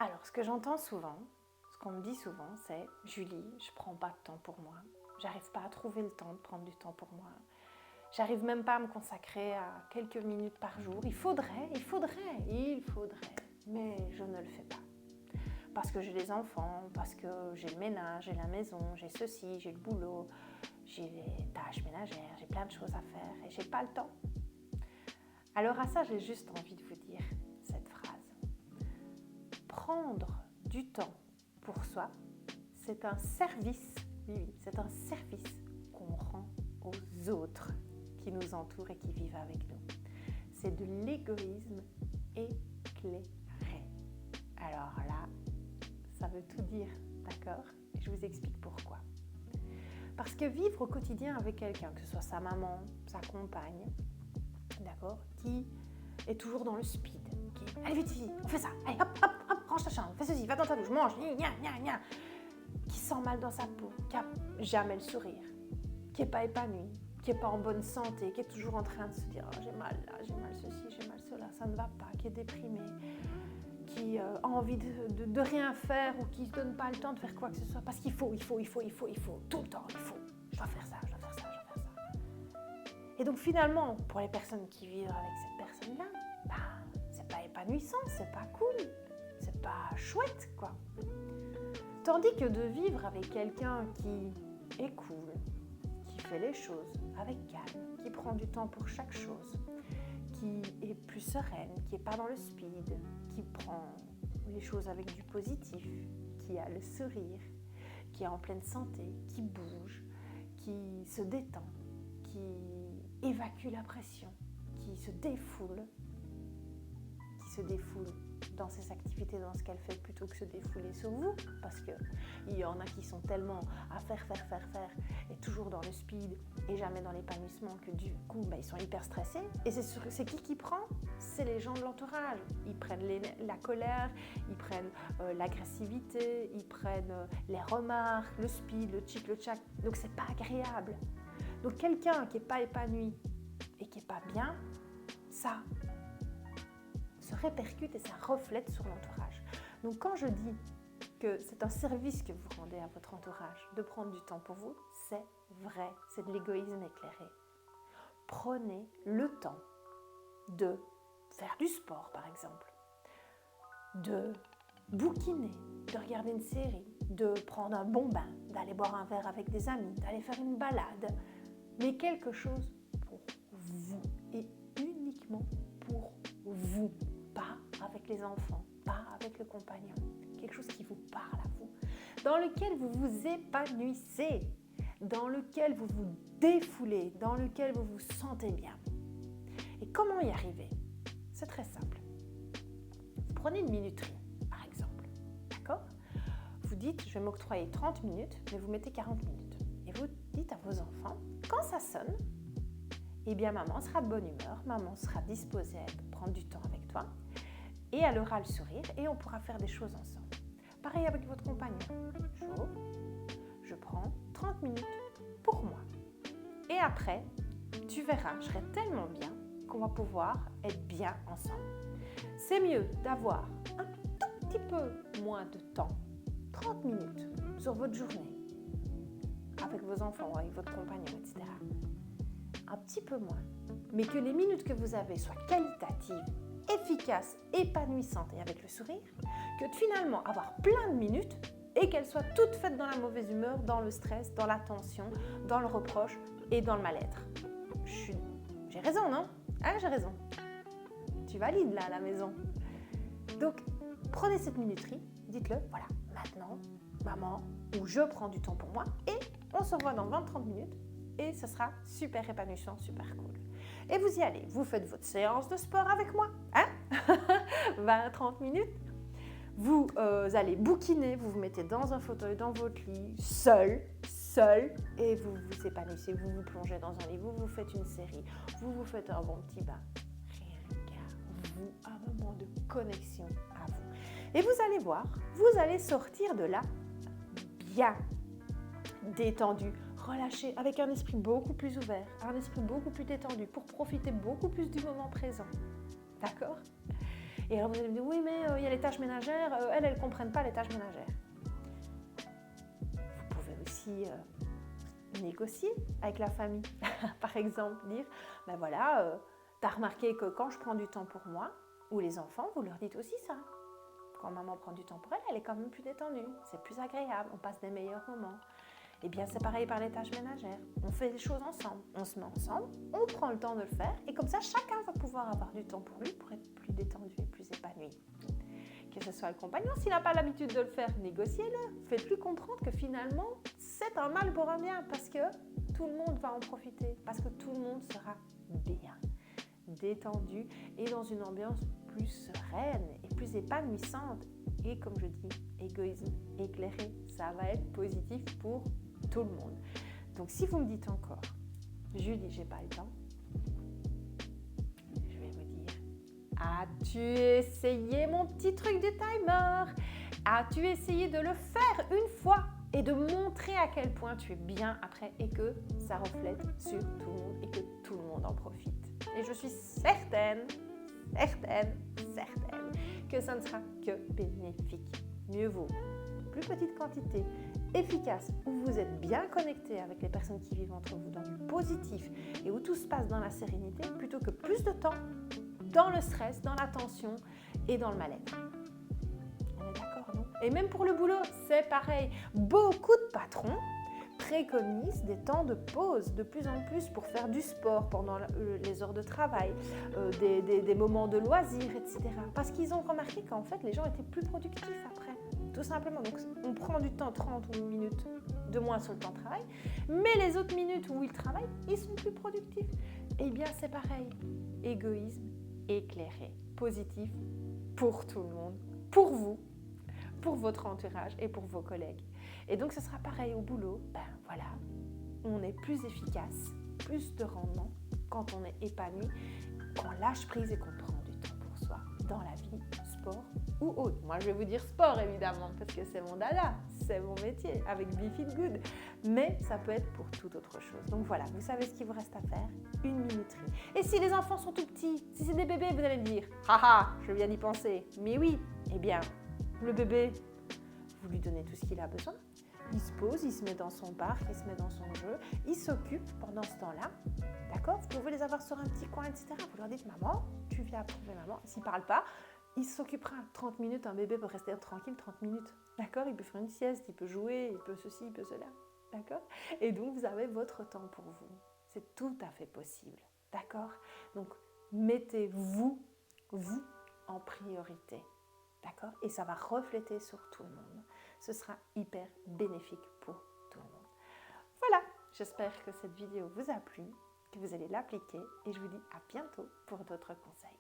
Alors, ce que j'entends souvent, ce qu'on me dit souvent, c'est « Julie, je prends pas de temps pour moi. J'arrive pas à trouver le temps de prendre du temps pour moi. J'arrive même pas à me consacrer à quelques minutes par jour. Il faudrait, mais je ne le fais pas. Parce que j'ai des enfants, parce que j'ai le ménage, j'ai la maison, j'ai ceci, j'ai le boulot, j'ai les tâches ménagères, j'ai plein de choses à faire et j'ai pas le temps. » Alors à ça, j'ai juste envie de vous dire cette phrase. Prendre du temps pour soi, c'est un service, oui, c'est un service qu'on rend aux autres qui nous entourent et qui vivent avec nous. C'est de l'égoïsme éclairé. Alors là, ça veut tout dire, d'accord ? Et je vous explique pourquoi. Parce que vivre au quotidien avec quelqu'un, que ce soit sa maman, sa compagne, d'accord, qui est toujours dans le speed, qui est « Allez vite, fille, on fait ça, allez hop, hop, hop, range ta chambre, fais ceci, va dans ta douche, mange, gna, gna, gna », qui sent mal dans sa peau, qui n'a jamais le sourire, qui n'est pas épanoui, qui n'est pas en bonne santé, qui est toujours en train de se dire « Oh, j'ai mal là, j'ai mal ceci, j'ai mal cela, ça ne va pas », qui est déprimé, qui a envie de rien faire ou qui ne se donne pas le temps de faire quoi que ce soit, parce qu'il faut, tout le temps, il faut, je dois faire ça, je dois faire ça, je dois faire ça. Et donc finalement, pour les personnes qui vivent avec cette personne-là, c'est pas épanouissant, c'est pas cool, c'est pas chouette, quoi. Tandis que de vivre avec quelqu'un qui est cool, qui fait les choses avec calme, qui prend du temps pour chaque chose, qui est plus sereine, qui n'est pas dans le speed, qui prend les choses avec du positif, qui a le sourire, qui est en pleine santé, qui bouge, qui se détend, qui évacue la pression, qui se défoule dans ses activités, dans ce qu'elle fait, plutôt que se défouler sur vous, parce qu'il y en a qui sont tellement à faire, et toujours dans le speed, et jamais dans l'épanouissement, que du coup, ils sont hyper stressés. Et c'est qui prend ? C'est les gens de l'entourage. Ils prennent la colère, ils prennent l'agressivité, ils prennent les remarques, le speed, le tchic, le tchac. Donc c'est pas agréable. Donc quelqu'un qui n'est pas épanoui et qui n'est pas bien, ça se répercute et ça reflète sur l'entourage. Donc quand je dis que c'est un service que vous rendez à votre entourage de prendre du temps pour vous, c'est vrai, c'est de l'égoïsme éclairé. Prenez le temps de faire du sport, par exemple, de bouquiner, de regarder une série, de prendre un bon bain, d'aller boire un verre avec des amis, d'aller faire une balade, mais quelque chose pour vous et uniquement pour vous, pas avec les enfants, pas avec le compagnon, quelque chose qui vous parle à vous, dans lequel vous vous épanouissez, dans lequel vous vous défoulez, dans lequel vous vous sentez bien. Et comment y arriver ? C'est très simple. Vous prenez une minuterie, par exemple, d'accord ? Vous dites, je vais m'octroyer 30 minutes, mais vous mettez 40 minutes. Et vous dites à vos enfants, quand ça sonne, eh bien maman sera de bonne humeur, maman sera disposée à prendre du temps avec toi, et elle aura le sourire, et on pourra faire des choses ensemble. Pareil avec votre compagnon. Je prends 30 minutes pour moi. Et après, tu verras, je serai tellement bien qu'on va pouvoir être bien ensemble. C'est mieux d'avoir un tout petit peu moins de temps, 30 minutes sur votre journée, avec vos enfants, avec votre compagnon, etc. Un petit peu moins, mais que les minutes que vous avez soient qualitatives, efficaces, épanouissantes et avec le sourire, que de finalement avoir plein de minutes et qu'elles soient toutes faites dans la mauvaise humeur, dans le stress, dans la tension, dans le reproche et dans le mal-être. J'ai raison, non ? J'ai raison. Tu valides là à la maison. Donc, prenez cette minuterie, dites-le, voilà, maintenant, maman, ou je prends du temps pour moi et on se revoit dans 20-30 minutes et ce sera super épanouissant, super cool. Et vous y allez, vous faites votre séance de sport avec moi, 20-30 minutes. Vous allez bouquiner, vous vous mettez dans un fauteuil, dans votre lit, seul, et vous vous épanouissez, vous vous plongez dans un lit, vous vous faites une série, vous vous faites un bon petit bain. Rien qu'à vous, un moment de connexion à vous. Et vous allez voir, vous allez sortir de là bien détendu, relâché, avec un esprit beaucoup plus ouvert, un esprit beaucoup plus détendu pour profiter beaucoup plus du moment présent. D'accord ? Et alors vous allez me dire, oui, mais il y a les tâches ménagères, elles ne comprennent pas les tâches ménagères. Vous pouvez aussi négocier avec la famille. Par exemple, dire, ben voilà, tu as remarqué que quand je prends du temps pour moi, ou les enfants, vous leur dites aussi ça. Quand maman prend du temps pour elle, elle est quand même plus détendue, c'est plus agréable, on passe des meilleurs moments. Eh bien, c'est pareil par les tâches ménagères. On fait les choses ensemble, on se met ensemble, on prend le temps de le faire, et comme ça, chacun va pouvoir avoir du temps pour lui, pour être plus détendu et plus épanoui. Que ce soit le compagnon, s'il n'a pas l'habitude de le faire, négociez-le. Faites-lui comprendre que finalement, c'est un mal pour un bien, parce que tout le monde va en profiter, parce que tout le monde sera bien, détendu et dans une ambiance plus sereine et plus épanouissante. Et comme je dis, égoïsme éclairé, ça va être positif pour tout le monde. Donc si vous me dites encore, Julie, j'ai pas le temps, je vais vous dire, as-tu essayé mon petit truc du timer? As-tu essayé de le faire une fois et de montrer à quel point tu es bien après et que ça reflète sur tout le monde et que tout le monde en profite? Et je suis certaine que ça ne sera que bénéfique. Mieux vaut plus petite quantité, efficace, où vous êtes bien connecté avec les personnes qui vivent entre vous dans du positif et où tout se passe dans la sérénité, plutôt que plus de temps dans le stress, dans la tension et dans le mal-être. On est d'accord, non? Et même pour le boulot, c'est pareil. Beaucoup de patrons préconisent des temps de pause de plus en plus pour faire du sport pendant les heures de travail, des moments de loisirs, etc. Parce qu'ils ont remarqué qu'en fait, les gens étaient plus productifs après, tout simplement. Donc, on prend du temps, 30 minutes de moins sur le temps de travail, mais les autres minutes où ils travaillent, ils sont plus productifs. Eh bien, c'est pareil. Égoïsme éclairé, positif pour tout le monde, pour vous, pour votre entourage et pour vos collègues. Et donc, ce sera pareil au boulot. Ben voilà, on est plus efficace, plus de rendement quand on est épanoui, qu'on lâche prise et qu'on prend du temps pour soi dans la vie, sport ou autre. Moi, je vais vous dire sport, évidemment, parce que c'est mon dada, c'est mon métier, avec Be Fit Good. Mais ça peut être pour toute autre chose. Donc voilà, vous savez ce qu'il vous reste à faire, une minuterie. Et si les enfants sont tout petits, si c'est des bébés, vous allez me dire, haha, je viens d'y penser. Mais oui, eh bien, le bébé, vous lui donnez tout ce qu'il a besoin. Il se pose, il se met dans son parc, il se met dans son jeu, il s'occupe pendant ce temps-là. D'accord? Vous pouvez les avoir sur un petit coin, etc. Vous leur dites, maman, tu viens approuver maman. S'il ne parle pas, il s'occupera 30 minutes. Un bébé peut rester tranquille 30 minutes. D'accord? Il peut faire une sieste, il peut jouer, il peut ceci, il peut cela. D'accord? Et donc, vous avez votre temps pour vous. C'est tout à fait possible. D'accord? Donc, mettez-vous en priorité. D'accord? Et ça va refléter sur tout le monde. Ce sera hyper bénéfique pour tout le monde. Voilà, j'espère que cette vidéo vous a plu, que vous allez l'appliquer et je vous dis à bientôt pour d'autres conseils.